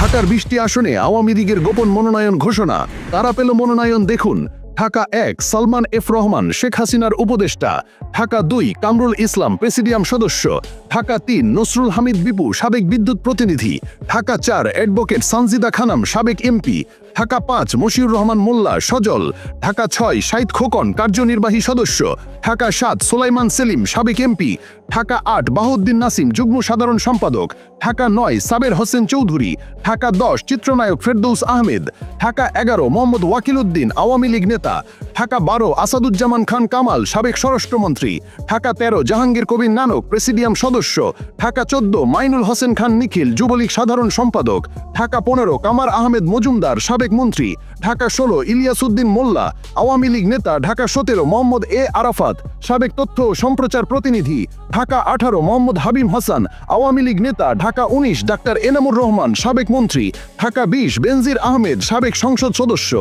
ঢাকার 20টি আসনে আওয়ামী লীগের গোপন মনোনয়ন ঘোষণা। কারা পেল মনোনয়ন দেখুন। ঢাকা 1 সালমান এফ রহমান শেখ হাসিনার উপদেষ্টা। ঢাকা 2 কামরুল ইসলাম প্রেসিডিয়াম সদস্য। ঢাকা 3 নসরুল হামিদ বিপু সাবেক বিদ্যুৎ প্রতিনিধি। ঢাকা 4 অ্যাডভোকেট সানজিদা খানম সাবেক এমপি। ঢাকা 5 মশিউর রহমান মোল্লা সজল। ঢাকা 6 শাহিদ খোকন কার্যনির্বাহী সদস্য। ঢাকা 7 সুলাইমান সেলিম সাবেক এমপি। ঢাকা 8 বাহাউদ্দিন নাসিম যুগ্ম সাধারণ সম্পাদক। ঢাকা 9 সাবের হোসেন চৌধুরী। ঢাকা 10 চিত্রনায়ক ফেরদৌস আহমেদ। ঢাকা 11 মোহাম্মদ ওয়াকিল উদ্দিন আওয়ামী লীগ নেতা। ঢাকা 12 আসাদুজ্জামান খান কামাল সাবেক স্বরাষ্ট্রমন্ত্রী। ঢাকা 13 জাহাঙ্গীর কবির নানক প্রেসিডিয়াম সদস্য। ঢাকা 14 মাইনুল হোসেন খান নিখিল যুবলীগ সাধারণ সম্পাদক। ঢাকা 15 কামার আহমেদ মজুমদার সাবেক মন্ত্রী। ঢাকা 16 ইলিয়াস উদ্দিন মোল্লা আওয়ামী লীগ নেতা। ঢাকা 17 মোহাম্মদ এ আরাফাত সাবেক তথ্য ও সম্প্রচার প্রতিনিধি। ঢাকা 18 মোহাম্মদ হাবিব হাসান আওয়ামী লীগ নেতা। ঢাকা 19 ডাক্তার এনামুর রহমান সাবেক মন্ত্রী। ঢাকা 20 বেনজির আহমেদ সাবেক সংসদ সদস্য।